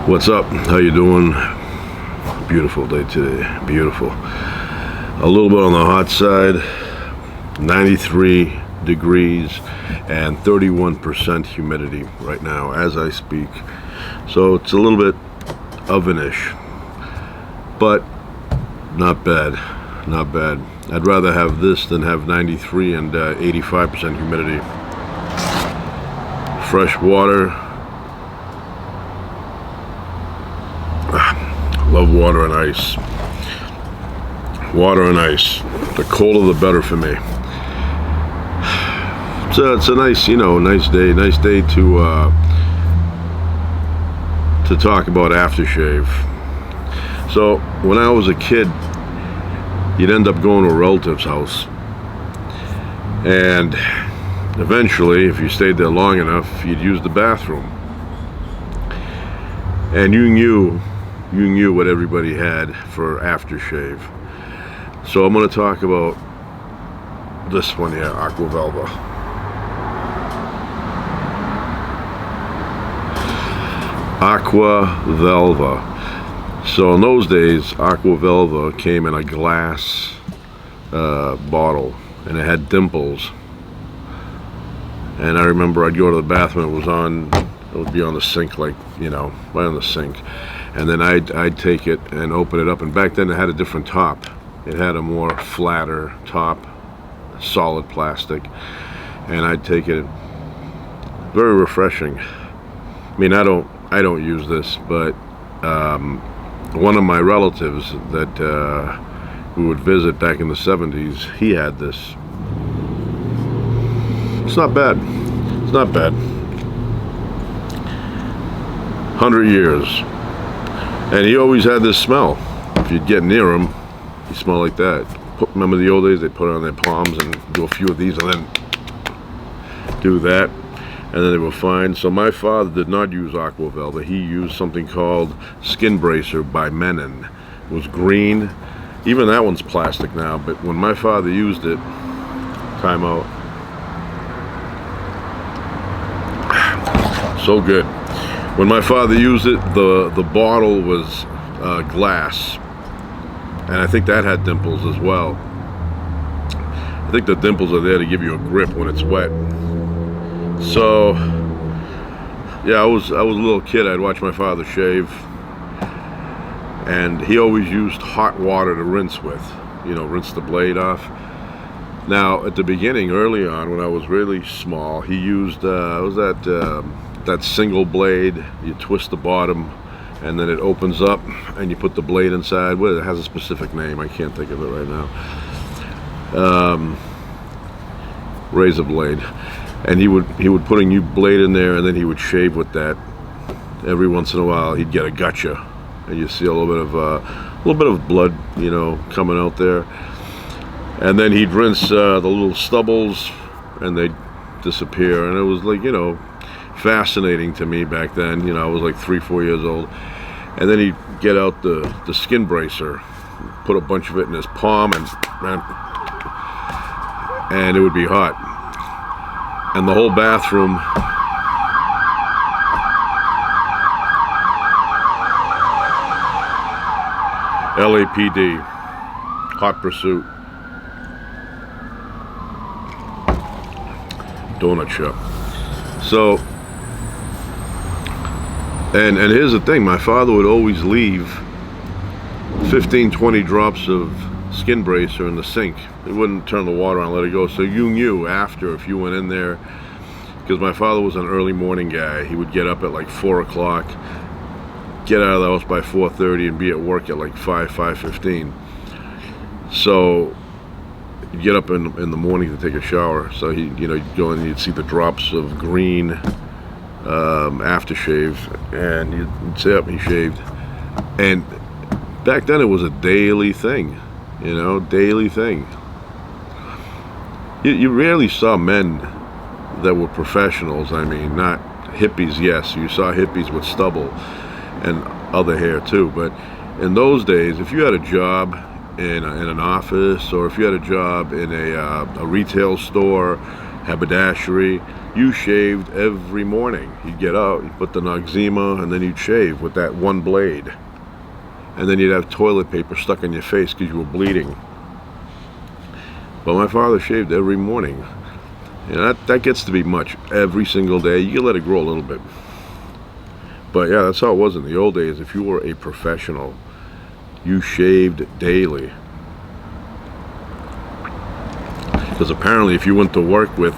What's up? How you doing? Beautiful day today. Beautiful. A little bit on the hot side. 93 degrees and 31% humidity right now as I speak. So it's a little bit ovenish, but not bad. Not bad. I'd rather have this than have 93 and 85% humidity. Fresh water. Love water and ice. Water and ice. The colder the better for me. It's a nice, nice day. Nice day to talk about aftershave. So when I was a kid, you'd end up going to a relative's house, and eventually, if you stayed there long enough, you'd use the bathroom, and you knew what everybody had for aftershave. So I'm going to talk about this one here, Aqua Velva. Aqua Velva. So in those days, Aqua Velva came in a glass bottle, and it had dimples. And I remember I'd go to the bathroom, it would be on the sink, right on the sink. And then I'd take it and open it up, and back then it had a different top. It had a more flatter top, solid plastic, and I'd take it. Very refreshing. I mean, I don't use this, but one of my relatives that we would visit back in the 70s, he had this. It's not bad. It's not bad. 100 years. And he always had this smell. If you'd get near him, he smelled like that. Remember the old days? They'd put it on their palms and do a few of these and then do that. And then they were fine. So my father did not use Aqua Velva. He used something called Skin Bracer by Mennen. It was green. Even that one's plastic now. But when my father used it, time out. So good. When my father used it, the bottle was glass, and I think that had dimples as well. I think the dimples are there to give you a grip when it's wet. So, yeah, I was a little kid. I'd watch my father shave, and he always used hot water to rinse with. Rinse the blade off. Now, at the beginning, early on, when I was really small, he used that single blade. You twist the bottom, and then it opens up, and you put the blade inside. Well, it has a specific name. I can't think of it right now. Razor blade. And he would put a new blade in there, and then he would shave with that. Every once in a while, he'd get a gutcha, and you see a little bit of blood, coming out there. And then he'd rinse the little stubbles, and they'd disappear. And it was like, fascinating to me back then. I was like 3-4 years old. And then he'd get out the Skin Bracer, put a bunch of it in his palm, and it would be hot. And the whole bathroom LAPD, Hot Pursuit, donut shop. So, and here's the thing, my father would always leave 15-20 drops of Skin Bracer in the sink. He wouldn't turn the water on and let it go, so you knew after if you went in there, because my father was an early morning guy. He would get up at like 4 o'clock, get out of the house by 4:30, and be at work at like 5:15. So you'd get up in the morning to take a shower. So you'd go in and you'd see the drops of green aftershave, and you'd say up, he shaved. And back then it was a daily thing, daily thing. You rarely saw men that were professionals. I mean, not hippies. Yes, you saw hippies with stubble and other hair too, but in those days, if you had a job in an office, or if you had a job in a retail store, haberdashery. You shaved every morning. You'd get out, you'd put the Noxzema, and then you'd shave with that one blade. And then you'd have toilet paper stuck in your face because you were bleeding. But my father shaved every morning. You know, that gets to be much. Every single day. You can let it grow a little bit. But yeah, that's how it was in the old days. If you were a professional, you shaved daily. Because apparently if you went to work with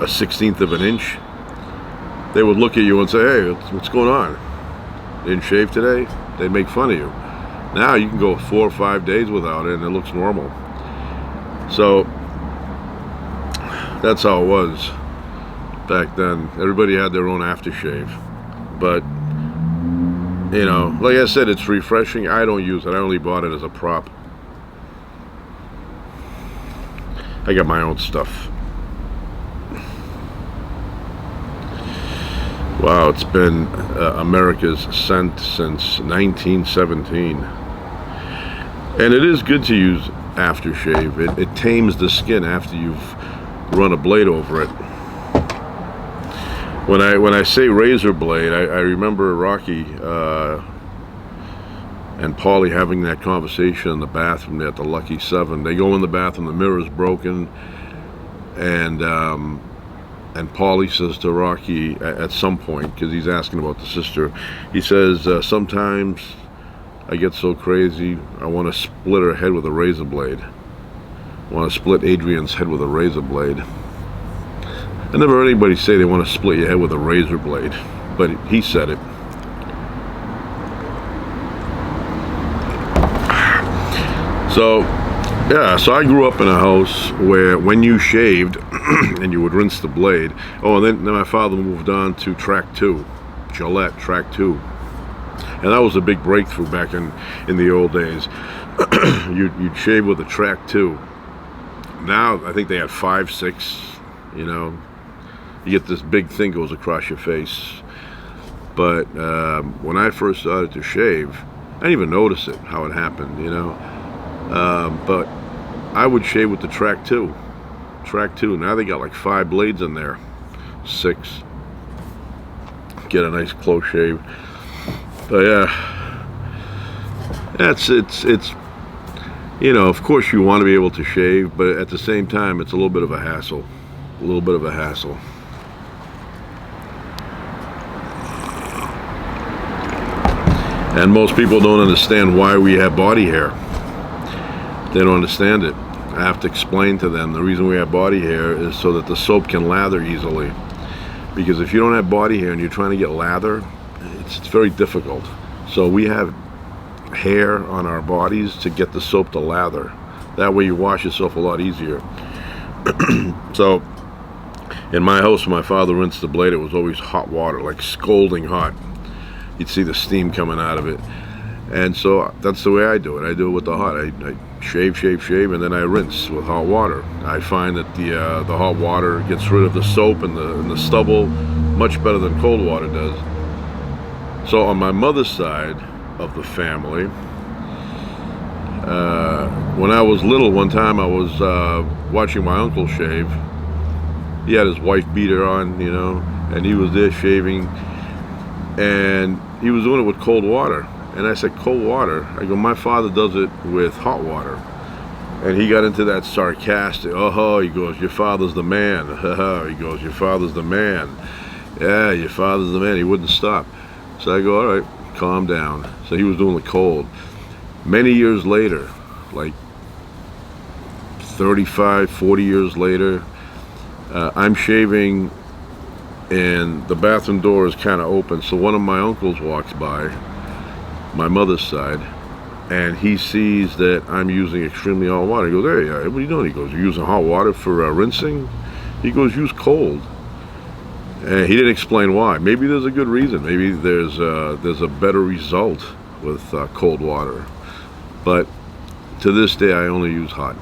a 1/16 of an inch, they would look at you and say, hey, what's going on? Didn't shave today? They'd make fun of you. Now you can go 4 or 5 days without it and it looks normal. So that's how it was back then. Everybody had their own aftershave. But, you know, like I said, it's refreshing. I don't use it. I only bought it as a prop. I got my own stuff. Wow, it's been America's scent since 1917. And it is good to use aftershave. It tames the skin after you've run a blade over it. When I say razor blade, I remember Rocky and Paulie having that conversation in the bathroom there at the Lucky 7. They go in the bathroom, the mirror's broken, and Paulie says to Rocky at some point, because he's asking about the sister, he says, sometimes I get so crazy, I want to split her head with a razor blade. I want to split Adrian's head with a razor blade. I never heard anybody say they want to split your head with a razor blade, but he said it. So, yeah, so I grew up in a house where when you shaved and you would rinse the blade, and then my father moved on to Track 2, Gillette Track 2. And that was a big breakthrough back in the old days. You'd shave with a Track 2. Now, I think they had 5, 6, you know. You get this big thing goes across your face. But when I first started to shave, I didn't even notice it, how it happened, you know. But I would shave with the Track 2. Track 2. Now they got like 5 blades in there. 6. Get a nice close shave. But yeah, it's you know, of course you want to be able to shave, but at the same time it's a little bit of a hassle. A little bit of a hassle. And most people don't understand why we have body hair. They don't understand it. I have to explain to them the reason we have body hair is so that the soap can lather easily. Because if you don't have body hair and you're trying to get lather, it's very difficult. So we have hair on our bodies to get the soap to lather. That way you wash yourself a lot easier. So in my house, when my father rinsed the blade, it was always hot water, like scalding hot. You'd see the steam coming out of it. And so that's the way I do it. I do it with the hot. I shave, and then I rinse with hot water. I find that the hot water gets rid of the soap and the stubble much better than cold water does. So on my mother's side of the family, when I was little, one time I was watching my uncle shave. He had his wife beater on, you know, and he was there shaving, and he was doing it with cold water. And I said, cold water? I go, my father does it with hot water. And he got into that sarcastic, oh, he goes, your father's the man. He goes, your father's the man. Yeah, your father's the man. He wouldn't stop. So I go, all right, calm down. So he was doing the cold. Many years later, like 35, 40 years later, I'm shaving and the bathroom door is kind of open. So one of my uncles walks by, my mother's side, and he sees that I'm using extremely hot water. He goes, hey, what are you doing? He goes, you're using hot water for rinsing? He goes, use cold. And he didn't explain why. Maybe there's a good reason. Maybe there's a better result with cold water. But to this day, I only use hot.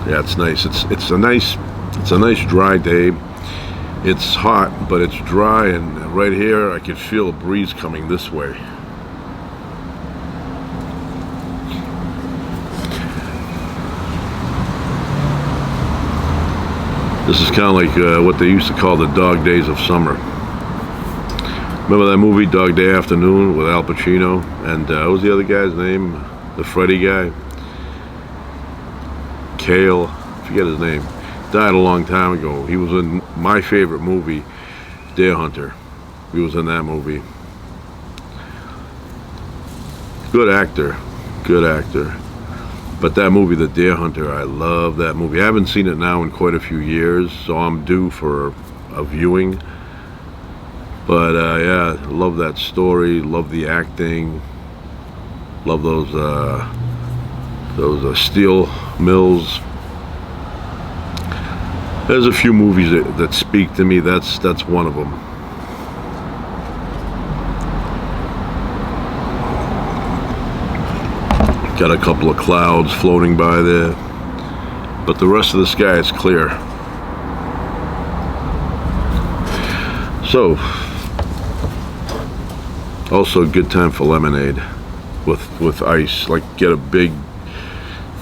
Yeah, it's nice. It's a nice dry day. It's hot, but it's dry, and right here I can feel a breeze coming this way. This is kind of like what they used to call the dog days of summer. Remember that movie, Dog Day Afternoon, with Al Pacino? And what was the other guy's name? The Freddy guy? Kale, I forget his name. Died a long time ago. He was in my favorite movie, Deer Hunter. He was in that movie. Good actor. Good actor. But that movie, The Deer Hunter, I love that movie. I haven't seen it now in quite a few years, so I'm due for a viewing. But yeah, love that story, love the acting, love those steel mills. There's a few movies that speak to me. That's one of them. Got a couple of clouds floating by there, but the rest of the sky is clear. So, also a good time for lemonade with ice. Like, get a big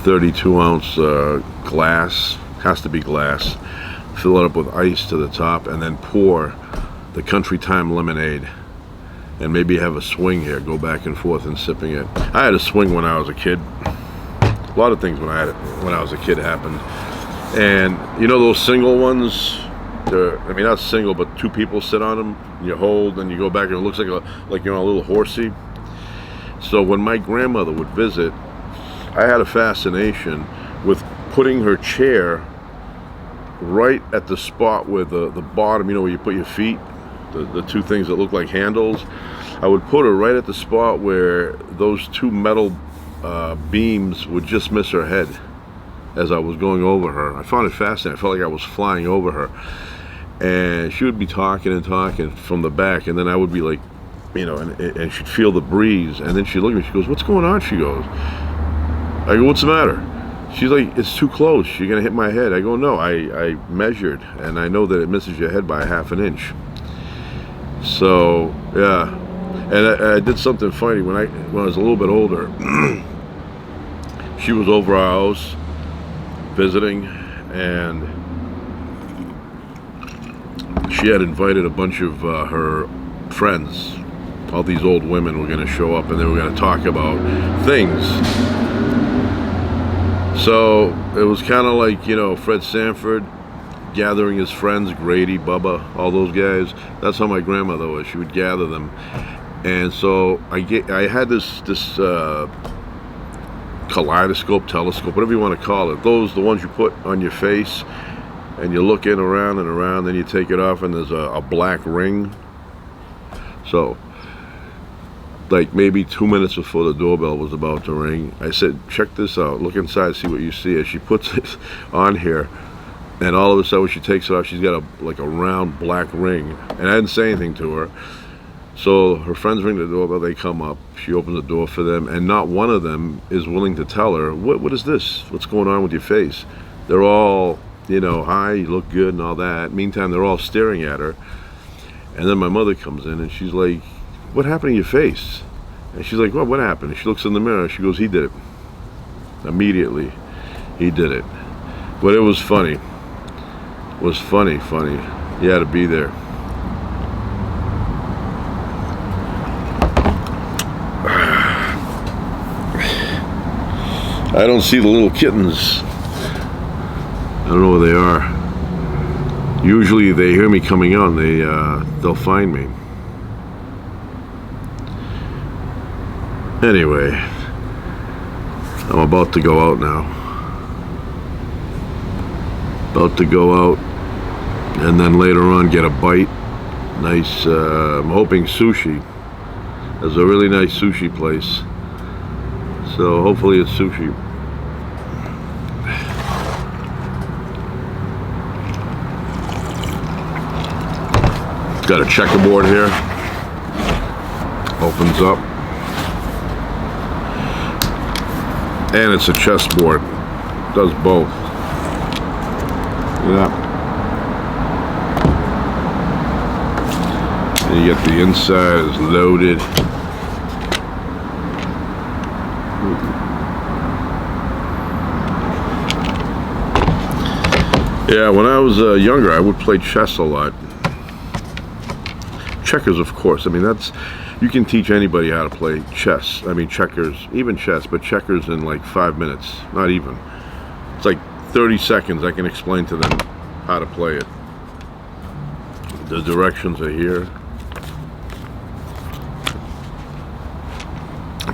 32-ounce glass, has to be glass, fill it up with ice to the top, and then pour the Country Time lemonade. And maybe have a swing here, go back and forth and sipping it. I had a swing when I was a kid. A lot of things when I was a kid happened. And you know those single ones? I mean, not single, but two people sit on them, and you hold, and you go back, and it looks like you're on a little horsey. So when my grandmother would visit, I had a fascination with putting her chair right at the spot where the bottom, you know, where you put your feet, the two things that look like handles. I would put her right at the spot where those two metal beams would just miss her head as I was going over her. I found it fascinating. I felt like I was flying over her. And she would be talking and talking from the back, and then I would be like, you know, and she'd feel the breeze, and then she'd look at me, she goes, "What's going on?" She goes. I go, "What's the matter?" She's like, "It's too close. You're going to hit my head." I go, "No, I measured, and I know that it misses your head by ½ an inch. So, yeah. And I did something funny. When I was a little bit older, she was over our house visiting, and she had invited a bunch of her friends. All these old women were going to show up, and they were going to talk about things. So it was kind of like, you know, Fred Sanford gathering his friends, Grady, Bubba, all those guys. That's how my grandmother was. She would gather them. And so I had this kaleidoscope, telescope, whatever you want to call it. The ones you put on your face, and you look in around and around, then you take it off, and there's a black ring. So, like maybe 2 minutes before the doorbell was about to ring, I said, "Check this out. Look inside, see what you see." As she puts it on here, and all of a sudden when she takes it off, she's got a round black ring. And I didn't say anything to her. So her friends ring the doorbell, they come up, she opens the door for them, and not one of them is willing to tell her, what is this? What's going on with your face? They're all, you know, "Hi, you look good," and all that. Meantime, they're all staring at her. And then my mother comes in, and she's like, "What happened to your face?" And she's like, what happened? And she looks in the mirror, she goes, "He did it." Immediately, he did it. But it was funny. It was funny. You had to be there. I don't see the little kittens. I don't know where they are. Usually they hear me coming on, they'll find me. Anyway, I'm about to go out now. About to go out, and then later on get a bite. Nice, I'm hoping sushi. There's a really nice sushi place. So hopefully it's sushi. It's got a checkerboard here. Opens up. And it's a chessboard. Does both. Yeah. And you get the inside is loaded. Yeah, when I was younger, I would play chess a lot. Checkers, of course. I mean, you can teach anybody how to play chess. I mean, checkers, even chess, but checkers in like 5 minutes, not even. It's like 30 seconds. I can explain to them how to play it. The directions are here.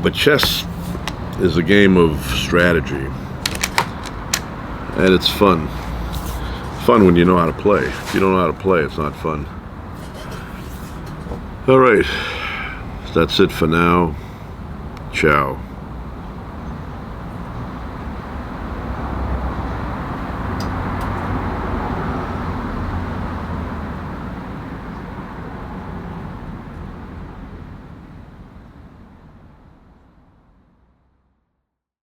But chess is a game of strategy. And it's fun. Fun when you know how to play. If you don't know how to play, it's not fun. All right. That's it for now. Ciao.